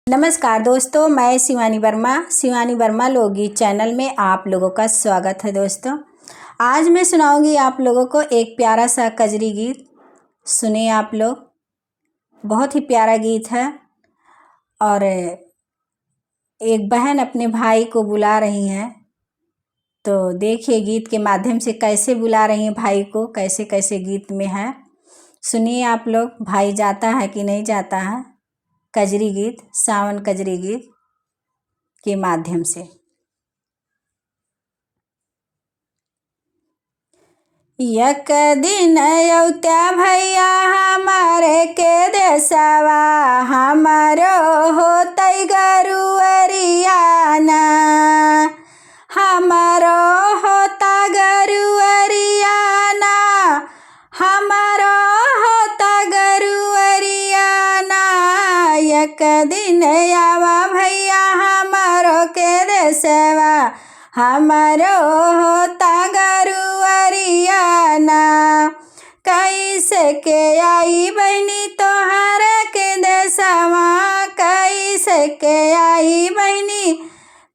नमस्कार दोस्तों, मैं शिवानी वर्मा लोकगीत चैनल में आप लोगों का स्वागत है। दोस्तों, आज मैं सुनाऊंगी आप लोगों को एक प्यारा सा कजरी गीत। सुनिए आप लोग, बहुत ही प्यारा गीत है। और एक बहन अपने भाई को बुला रही है, तो देखिए गीत के माध्यम से कैसे बुला रही है भाई को, कैसे कैसे गीत में है। सुनिए आप लोग, भाई जाता है कि नहीं जाता है। कजरी गीत, सावन कजरी गीत के माध्यम से। एक दिन अयोत्या भैया हमारे के देसवा, हमारो होतै गरुअरियाना, हमारो होता गरुअरियाना, हमारो होता गरुअरियाना। एक दिन आवा भैया हमारो के देसवा, हमारो होता गरुअरियाना। कैसे के आई बहनी तोहर के देसवा, कैसे के आई बहनी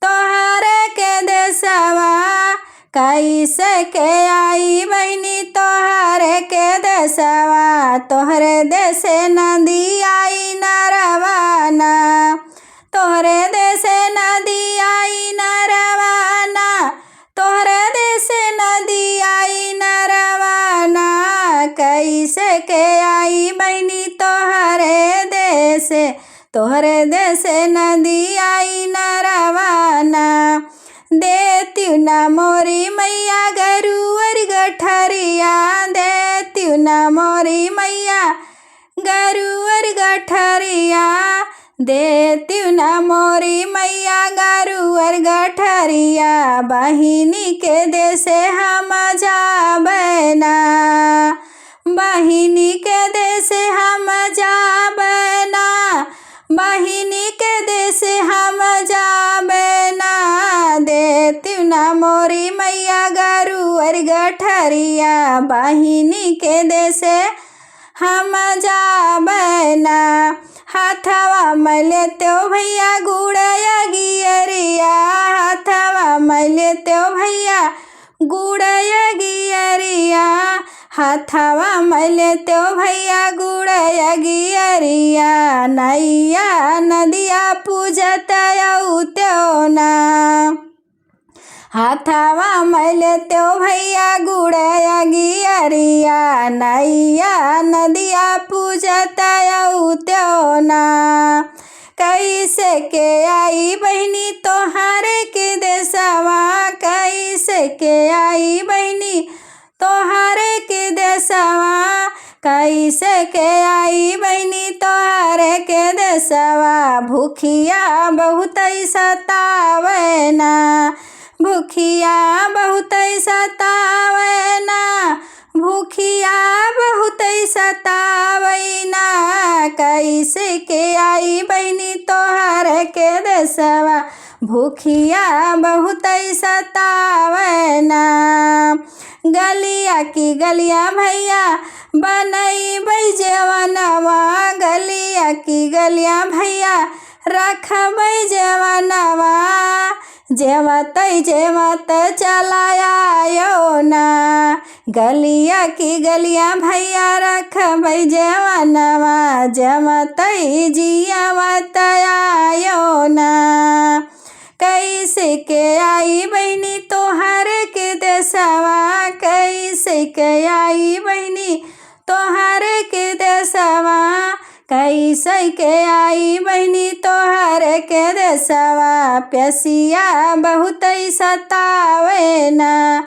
तोहर के देसवा, कैसे के आई बहनी तोहर के देसवा। तोहरे देसे नदी आई नरवाना, तोहरे देसे नदी आई नरवाना, तोहरे देसे नदी आई नरवाना। कैसे के आई बहनी तोहरे देसे, तोहरे देसे नदी आई नरवाना। देती न मोरी मैया गरुअर गठरिया, देती न मोरी मैया गरुअर गठरिया, देती न मोरी मैया गरुअर गठरिया। बहिनी के देसे हम जाबना, बहिनी के देसे हम जाबना, बहिनी के देसे हम जाबना। देती न मोरी मैया गरुअर गठरिया, बहिनी के देसे हम जाबना। हाथवा मले त्यो भैया गुड़या गियरिया, हाथवा मले त्यो भैया गुड़या गियरिया, हाथवा मले त्यो भैया गुड़या गियरिया। नैया नदिया पूजत त्यो ना, हाथवा मले त्यो भैया गुड़या गियरिया। नैया नदिया पूजत त्यो ना। कैसे के आई बहनी तोहर के देसवा, कैसे के आई बहनी तोहर के देसवा, कैसे के आई बहनी तोहर के देसवा। भूखिया बहुत सतावना, भूखिया बहुत सतावना, भूखिया बहुत सतावना। कैसे के आई बहनी तोहर के देसवा, भूखिया बहुत सतावना। गलिया की गलिया भैया बनई जवनवा, गलिया की गलिया भैया रखबै जवनवा। जेवत जेवत चलायो ना, गलिया की गलिया भैया रखबै जवनवा। जेवत जियावत आयो ना। कैसे के आई बहनी तोहर के देसवा, कैसे के आई बहनी तोहर के देसवा, कैसे के आई बहनी तोहर के देसवा। प्यसिया बहुत सतावना,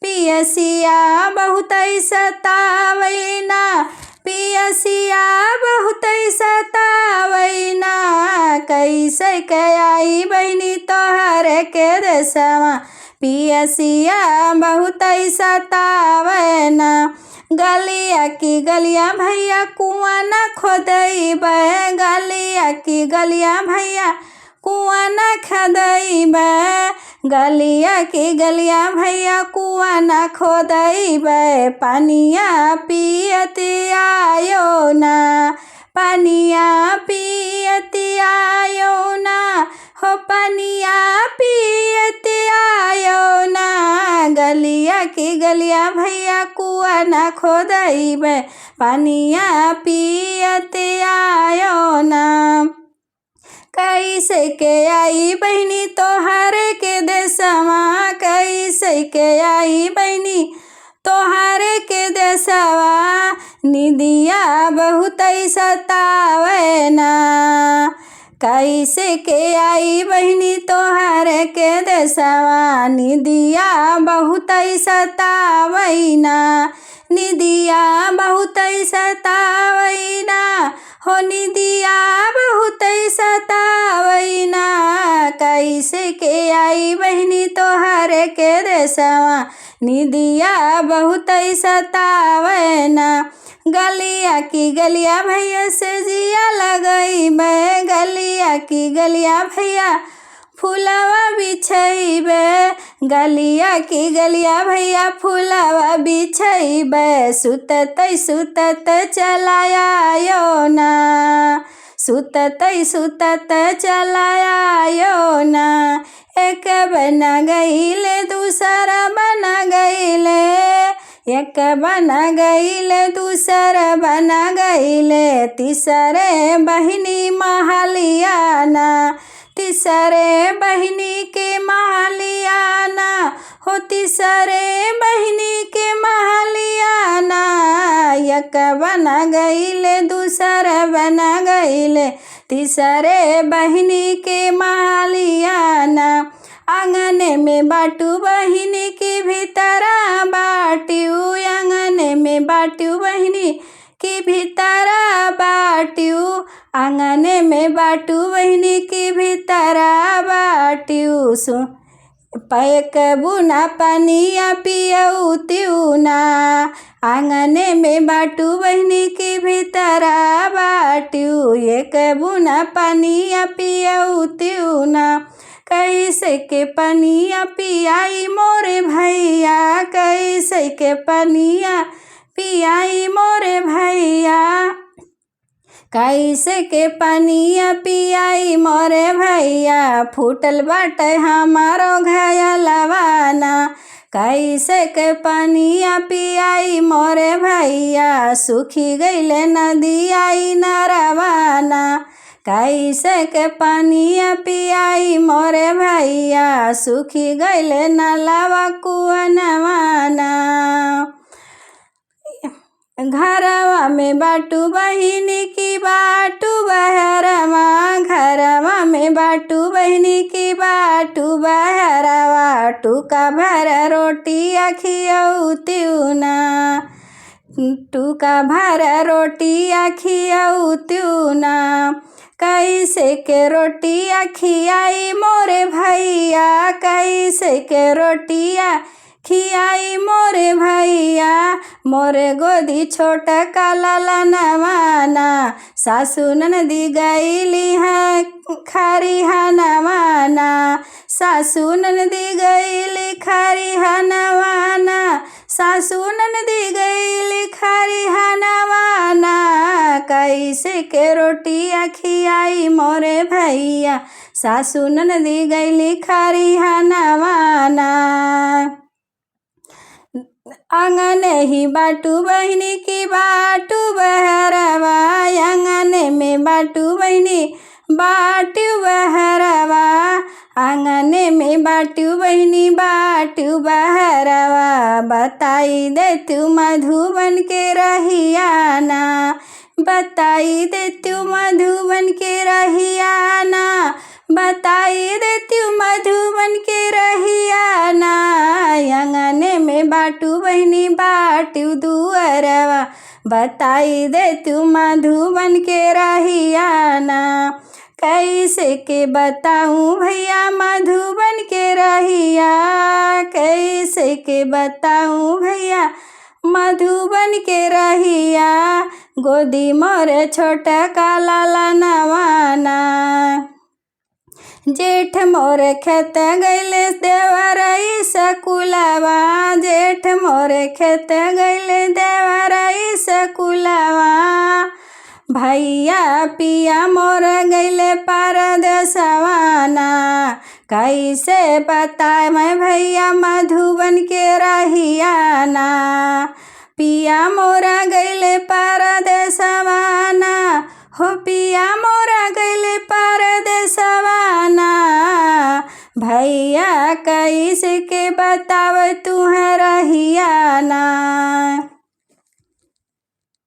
पियसिया बहुत सतावना, पियसिया बहुत सतावना। कैसे के आई बहनी तोहर के देसवा, पियसिया बहुत सतावना। गलिया की गलिया भैया कुआं न खोदैबै, गलिया की गलिया भैया कुआं न खोदैबै, गलिया की गलिया भैया कुआं न खोदैबै। पानिया पियत आयो ना, पानिया पियत आयो खोदैबे पनिया पियत आयो ना। कैसे के आई बहनी तोहर के देशवा, कैसे के आई बहनी तोहर के देशवा, निदिया बहुत सतावे ना। कैसे के आई बहनी तोहर के देशवा, निदिया बहुत सतावे ना, निदिया बहुत सतावे ना, हो निदिया बहुत सतावे ना। कैसे के आई बहनी तोहर के देशवा, निदिया बहुत सतावे ना। गलिया की गलिया भैया से जिया लगैबे, गलिया की गलिया भैया फूलवा बिछैबे, गलिया की गलिया भैया फूलवा बिछैबे, सुतत सुतत चलायो ना, सुतत सुतत चलायो ना। एक बना गईले दूसरा बना गईले, एक बना गईले दूसरा बना गईले, तीसरे बहिनी महलियाना, तीसरे बहिनी के महलियाना, हो तीसरे बहिनी के महलियाना। एक बना गईले दूसरा बना गईले, तीसरे बहिनी के महलियाना। आंगन में बाटू बहिनी की भीतरा बाटू, आंगन में बाटू बहिनी की भीतरा बाटू, आंगन में बाटू बहिनी की भीतरा बाटू। पैक बुना पनिया पियऊ त्यूना, आंगन में बाटू बहिनी की भीतरा बाटू, एक बुना पनिया पियऊ त्यूना। कैसे के पनिया पियाई मोरे भैया, कैसे के पनिया पियाई मोरे भैया, कैसे के पनिया पियाई मोरे भैया, फूटल बाटे हमारो घायलवाना। कैसे के पनिया पियाई मोरे भैया, सूखी गईले नदिया नरवाना। कैसे के पनिया पियाई मोरे भैया, सूखी गईले नलवा कुआनवाना। घरवा में बाटू बहिनी की बाटू बहरवा, घरवा में बाटू बहिनी की बाटू बहरवा, टूका भर रोटी खियऊ त्यूना, टूका भर रोटी खियऊ त्यूना। कैसे के रोटिया खियाई मोरे भैया, कैसे के रोटिया खियाई मोरे भैया, मोरे गोदी छोटा काला लनवाना, सासू ननदी गईली है खारी हनवाना, सासू ननदी गईली खारी हनवाना, सासू ननदी गईली खारी हनवाना। कैसे के रोटिया खियाई मोरे भैया, सासू ननदी गईली खारी हनवाना। आंगन ही बाटू बहिनी की बाटू बहरवा, आंगन में बाटू बहिनी बाटू बहरवा, आंगन में बाटू बहिनी बाटू बहरवा। बताई दे तू मधुबन के रहियाना, बताई दे तू मधुबन के रहियाना, बताई दे तू मधुबन के रहियाना। आंगन में बाटू बहिनी बाटू दुअरवा, बताई दे तू मधुबन के रहियाना। कैसे के बताऊँ भैया मधुबन के रहिया, कैसे के बताऊँ भैया मधुबन के रहिया, गोदी मोरे छोटा काला लनवाना। जेठ मोरे खेत गईले देवरई सकुलवा, जेठ मोरे खेत गईले देवरई सकुलवा, भैया पिया मोर गईले परदेसवाना। कैसे बताए मैं भैया मधुबन के रहियाना, पिया मोरा गइले परदेसवाना, हो पिया मोरा गइले परदेसवाना। भैया कैसे के बताव तुह रहिया ना।